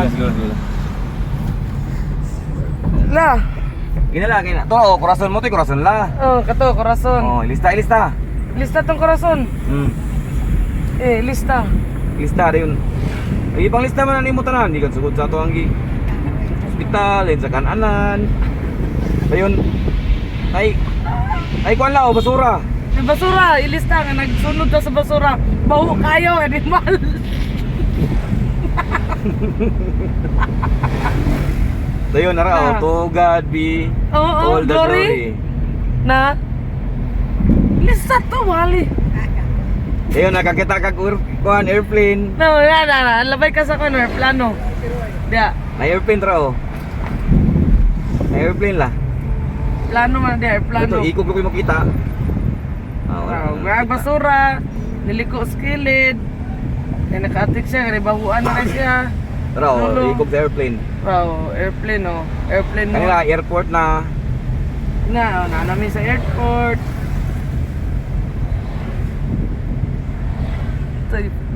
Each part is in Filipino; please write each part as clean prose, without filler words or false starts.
Siguro. La. Ginala. To, korason mo to, korason la. Oh, kato, korason. Oh, ilista. Lista tong korason. Lista. Lista yun. Ay, pang lista man nimo tanan, di kan sugod sa ato ang hospital, sa kananan. Ayun. Ay kuan lao basura. Sa basura, ilista nga nagsunod daw sa basura. Bawo kayo, animal. Dayon nara to God be all the glory. Na lista to wali. Ayun nakakita kag kuan airplane. No, na. Labay ka sa corner plano. Dia. Na airplane ra. Na airplane la. Plano man dia, plano. Ito ikog ko makita. Basura, niliko skilid. Kaya naka-atik siya, ribahuan na siya. Tara, ikog sa airplane. Wow, airplane Airplane mo. Kanila, airport na. Na namin sa airport.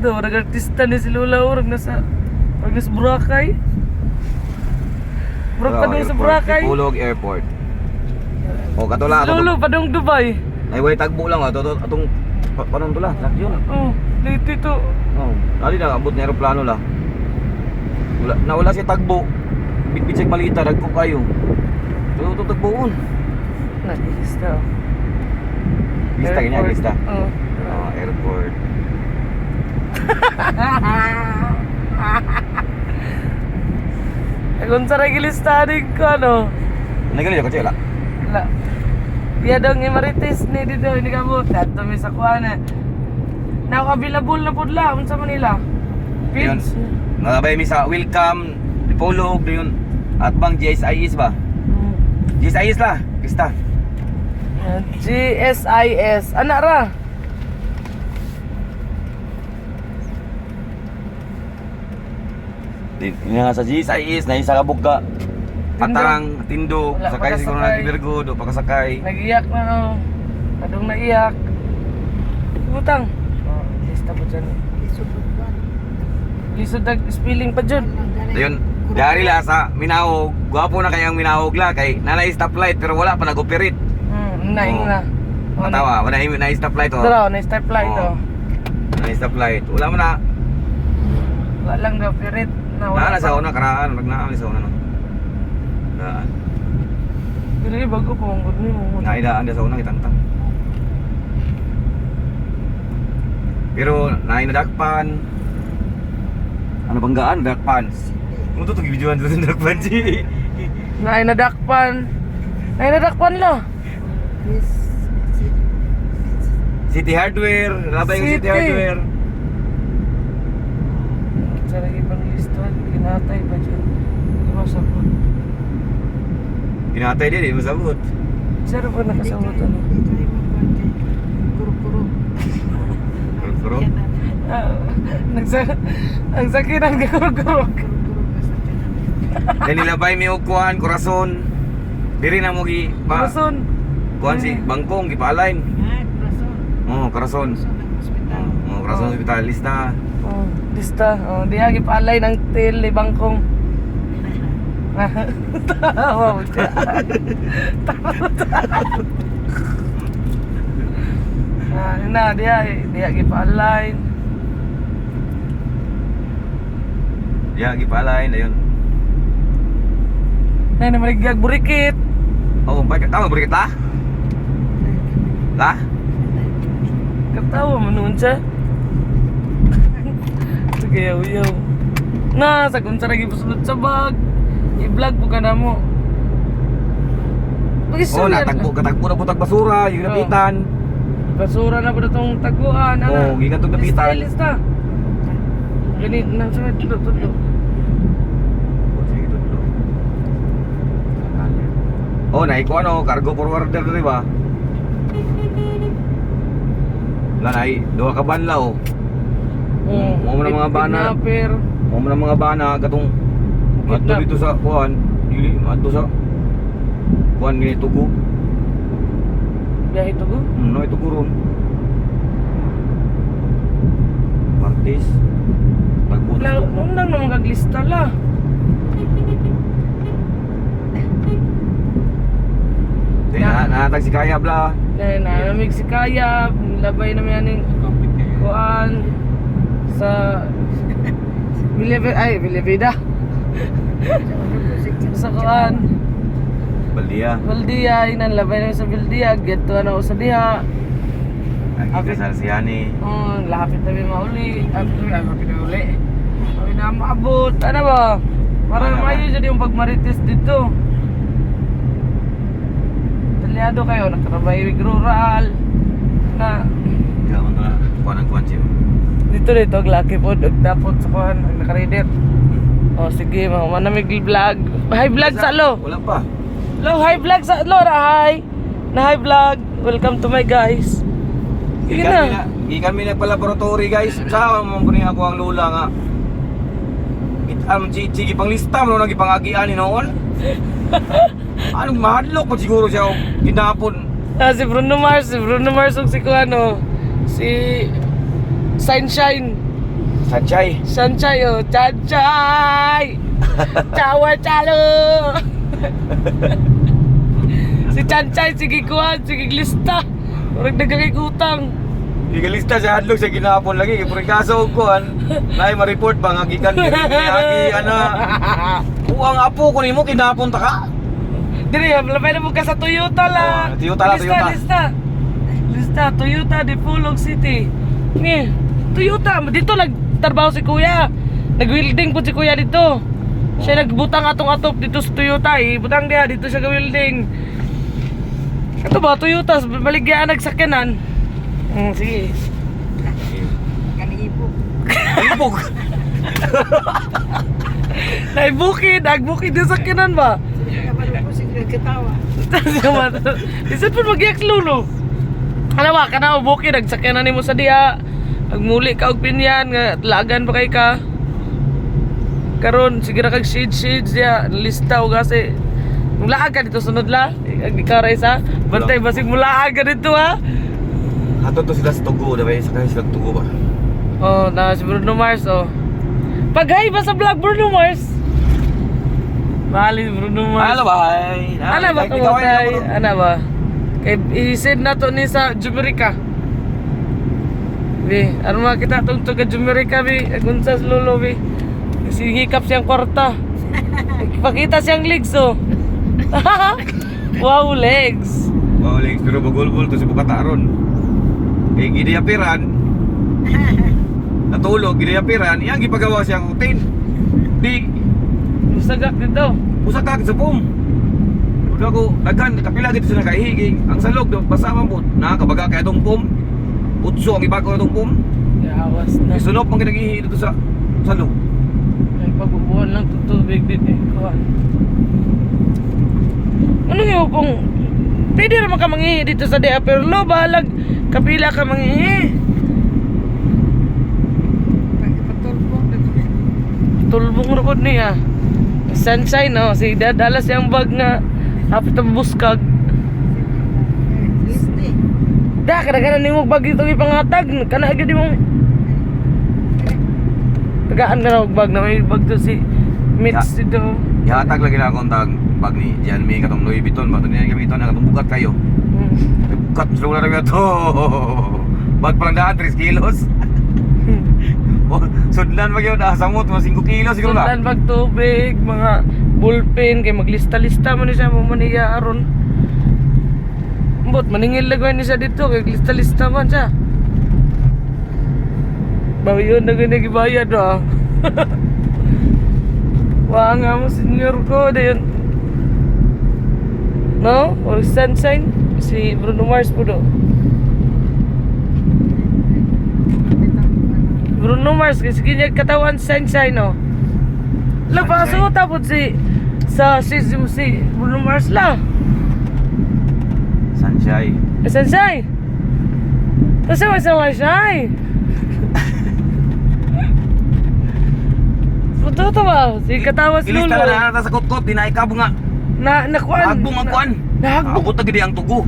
Do, nag-artista ni si Lola Urag nasa Boracay. Murag pa doon sa Boracay. Kulog Airport. O, katula. Lolo, padong Dubai. Ay, wala tagbo lang. Atong panon to lang. Yun. Oh, late ito. Oh, dali na abot na aeroplano la. Wala si tagbo. Bitbit malita dagko kayo. Ito tagboon. Lista. Lista ganyan, lista. Oh. Airport. Kung sa regilista din ko ano. Nagali ko chela. La. Iya dong Marites ni dito ini kamu. Dato mi sa kuana. Na available na pud la unsa man nila. Yun. Nabay mi sa welcome Dipolog yun. At bang GSIS ba? GSIS la, lista. GSIS. Anak ra. Di nga sa GSIS na isa kabog ka. Patarang tindog, Wala sakay siguro pakasakay. na Virgo, do pakasakay. Nagiyak na no. Adong naiyak. Butang. Oh, lista po dyan. Lisod nag spelling pa dyan. Ayun, dari la sa Minahog. Gwapo na kayang Minahog la kay nanay stoplight pero wala pa nag-operate. Naing na. Matawa, wala na stoplight oh. Dalaw, na stoplight Oo. oh. Na stoplight. Wala man na. Wala lang na operate. Wala sa una karaan, magnaan sa una no. Daan. Pero bago po ang gudni mo. Naidaan dia sa una kitantang. Pero nainadakpan. Ano banggaan dakpan? Mo to videoan sa dakpan si. Nainadakpan. Nainadakpan lo. City Hardware, labay yung City Hardware. Sa ibang lista, ginatay ba dyan? Di ba sabot? Ginatay din, di mo sabot. Sir po nakasabot ano? Kuro-kuro. Ang sakit ang gagurugurog. Then nilabay mi og kuan, korason. Diri na mo gi Rason. kuan si bangkong gipalain. Oh, korason. Oh, korason hospital lista. Oh, lista. Oh, diha gipalay ng til ni bangkong. Tawa mo dyan. Diha gipalay. Ya, gipalain ayun. Nay na maligag burikit. Oh, baik tama berikit lah. Lah. Katawa mo noon siya. Sige, uyaw. Na, sa kung sa lagi pasunod sa bag. I-vlog po ka na mo. Oh, natagbo na butag basura, yung napitan. Basura na po na itong taguan. Oh, gikan tong napitan. Lista. Ganit na sa tulo. Oh, naik ko ano, cargo forwarder di ba? Wala na, dua ka banla oh. Mo mo na mga bana. Mo mo na mga bana katong adto dito sa kuan, dili adto sa kuan ni Tugu. Biyahe Tugu? No, ito ron. Martis. Pagbuto. Undang naman kaglista la. natag si Kaya bla. Nanamig si Kaya, labay naman yan yung kuan sa Bilibida. Sa kuan Baldia. inan labay naman sa Baldia, get to ano sa diha. Ang kasal si Yani. Lapit na mauli. Lapit na uli. Kami na maabot. Ano ba? Parang mayo jadi yung pagmarites dito. Talyado kayo, nagtrabaho yung rural. Na, Gawin ko na. Kuan siya. dito, glaki po. Dapat sa kuhan, naka-reader. O sige, mga manamig vlog. Hi vlog sa lo. Wala pa. Lo, hi vlog sa lo. Hi. Na hi vlog. Welcome to my guys. Sige na. Gikan mi nagpa-laboratory guys. Sa mo ko ni ako ang lula nga. Itam sige panglista mo nang gipangagian ni noon. Anong mahadlok pa siguro siya ginapon. Si Bruno Mars ug si Kuano. Si Sunshine. Sunshine oh, Chanchay. Chawa chalo. Si Chanchay sige kuan, sige lista. Murag nagkakay utang. Igalista siya hadlok sa ginapon lagi. Pero kaso kuan, nay ma-report ba nga gikan agi ana. Ang apo ko nimo kinapon ta ka. Dili, labay na mo ka sa Toyota la. Toyota. Lista, Toyota di Pulog City. Ni, Toyota, dito nagtrabaho si Kuya. Nag-welding po si Kuya dito. Siya nagbutang atong-atop dito sa Toyota eh. Butang diha dito siya ga-welding. Ito ba, Toyota, baligyan nagsakyanan. Sige. Ibog. Nagbukid yung sakyanan ba? Isip po mag-iaks lulo. Ano ba, kana bukid, nagsakyanan ni mo sa diha. Agmuli ka og pinyan, nga lagan pa kay ka. Karon sige ra kag shades diha, lista og kasi. Mulaag ka dito sunod la. Ikaw sa bantay basig mulaag ka dito ha. Ato to sila sa Tugo, dapat sa sila Tugo ba? Oh, na si Bruno Mars oh. Pag-hi ba sa vlog Bruno Mars? Bali Bruno Mars. Ano ba? Ano ba kamatay? Ano ba? Kay i-send na to ni sa Jumerica. Bi, ano makita tong to ka Jumerica bi, agunsas lolo bi. Sihikap siyang kwarta. Pakita siyang legs oh. Wow, legs. Wow, legs pero bagulbol to si Bukataron. Eh gidiapiran. Natulog gidiapiran, iyang gipagawa siyang hotel. Di Musagak dito. usa ka sa pum. Udah ko daghan kapila dito sila kahigig. Ang salog do basa man pud. Nakakabaga kay atong pum. Utso ang ibagaw atong pum. Yawas na. Isunop man ginagihi dito sa salog. Ay pagbubuhan lang tutubig dito eh. Kuhan. Ano yung pong pwede naman ka mangihi dito sa DEA pero lo balag kapila ka mangihi. Tulbong rukod niya. Sunshine no, si dadalas yung bag nga hapit ang buskag. Da, kadang-kadang ni mo bag dito ipangatag. Kana agad mo. Tagaan ka na bag na may bag to si Mitch dito. Ihatag lagi na akong tag bag ni Jan May katong Louis Vuitton ba to niya gamito na katong bukat kayo. Bukat sa lugar na to. Bag pa lang daan 3 kilos. Sudlan mag yun, samot mga 5 kilos siguro na. Sudlan bag tubig, mga ballpen kay maglista-lista mo ni siya mo maniya aron. Mbot maningil lagay ni siya dito kay lista-lista man siya. Bawi yun na ganyan gibayad ah. Wah nga mo senior ko dayon. No? Or Sunshine si Bruno Mars po do. Bruno Mars kasi kanya katawan Sunshine no. Lapaso tapos si Bruno Mars la. Sunshine. Sunshine. Kasi may Sunshine. Totoo ba? Si katawas lulo. Ilista na nata sa kutkot, di na ikabo nga. Nakuan. Hagbong ang kuan. Hagbong ta gidi ang tugo.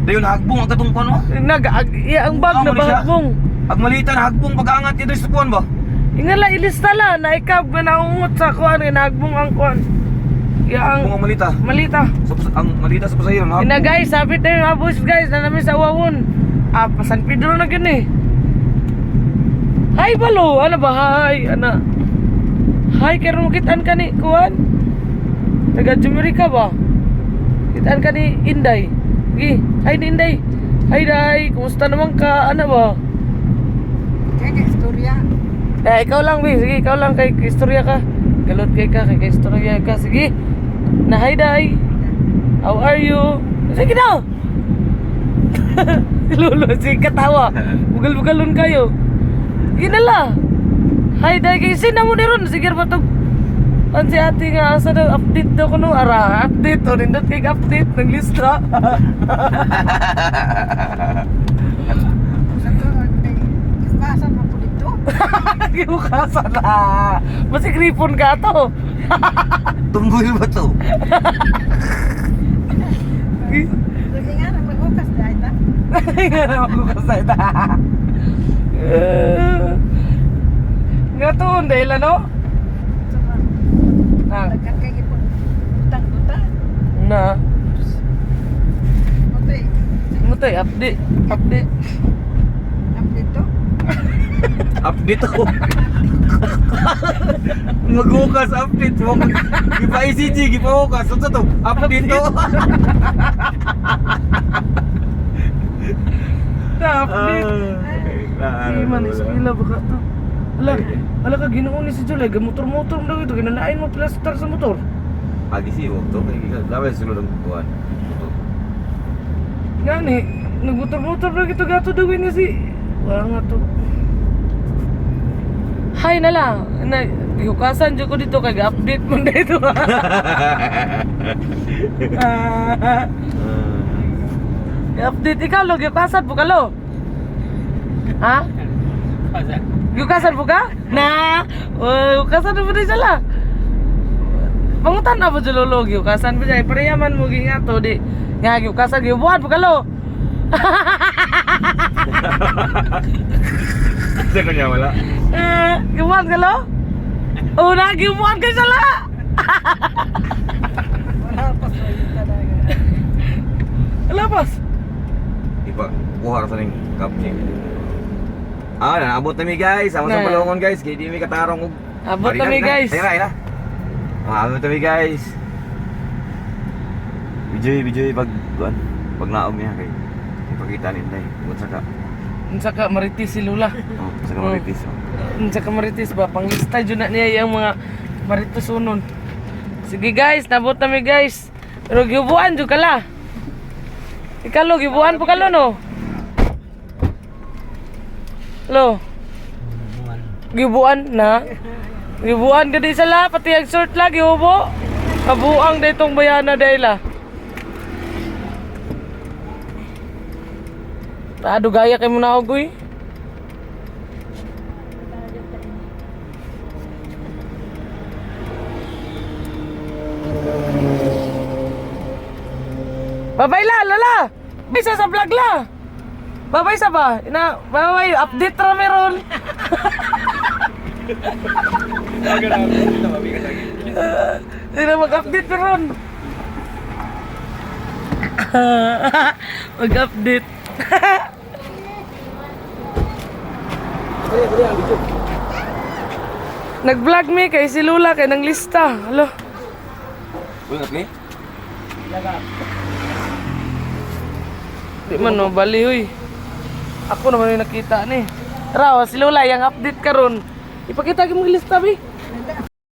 Dayon hagbong ang katong kuan mo. Ang bag na bahagbong. Agmalitan hagbong pag-aangat dito sa kuan ba? Ingala ilista la na ikab na naungot sa kuan nga nagbong ang kuan. Yang Bunga malita. malita. Ang malita sa pasahiran. ha? Ina guys, sapit na yung abos guys na namin sa Wawon. Pa San Pedro na gini. Hi balo, ano ba hi, ana. Hi, karon kitaan ka ni kuan. Taga Jumerica ba? Kitaan ka ni Inday. Gi, hi ni Inday. Hi Day, kumusta naman ka? Ano ba? Kaya istorya. Ikaw lang, Bi. Sige, ikaw lang kay istorya ka. Galot kay istorya ka. Sige. Na hi Day. How are you? Sige na. Lolo, sige katawa. Bugal-bugalon kayo. Sige na la. Hi Day, kay sina mo ni ron. Sige ba to? Ang si ate nga, asa daw, update daw ko no. Ara, update. O, nindot kay update ng lista. Sa to, ikasan mo po dito. Gibukasan na. Basi gripon ka to. Tumboy ba to? Sige nga, maghukas dahil ta. Nga na magbukas na ita. Nga to, dahil ano? Ah, Daghan kay ipon. Utang-utang. na. Otoy, Mo to, update. Update. update to. Update ako. Maghukas update mo. Gipa ECG, gipa hukas. Ano to? Update to. Na, update. Hindi man, ispila baka to. Ala ka, ginoon ni si July. Gamotor-motor daw ito. Ginanain mo plaster sa motor. Agi sih waktu itu. Dapat sila ng kuan. Nga ni, nagmotor-motor na ito gato daw niya si... Wala nga to. Hi na lang. Hukasan dyan ko dito kag update mo na ito. Update ikaw lo, hukasan po ka lo. Ha? Hukasan po ka? Na! Hukasan po din sila. Pangutan na po dyan lolo, hukasan po dyan. Pareyaman mo nga to, di. Nga, hukasan, hubuhan po ka lo. Sa kanya wala. Hubuhan ka lo? Oo na, hubuhan kayo sila. Wala pa sa iyo talaga. Lapas. Ipa kuha sa ning kapning. Naabot na mi guys. Amo sa Na. balongon guys. Kay di mi katarong og. Abot na mi guys. Ayun na. Abot na mi guys. Bijoy pag kuan. Pag naog niya kay ipakita ni Inday. Unsa ka? Unsa ka maritis si Lula. Oh, sa kamaritis. Unsa ka maritis ba? Panglista dyan na niya yung mga maritos unon. Sige guys, nabot na mi guys. Pero gibuan dyan ka la. Ikalo, gibuan po kalo no? Lo? Gibuan na? Gibuan ka di sala, pati ang short lang, gibubo. Kabuang da itong bayana dahil la. Taado gaya kay mo na ogoy. Babay la, lala. Bisa sa vlog la. Babay sa ba? Babay, update ra meron. Hindi na mag-update meron. Mag-update. Nag-vlog mi kay si Lula kay nang lista. Halo. Uy, okay? Di man no, bali huy. Ako naman yung nakita ni. Tara, si Lola, yung update karon. Ipakita ko mong lista, bi.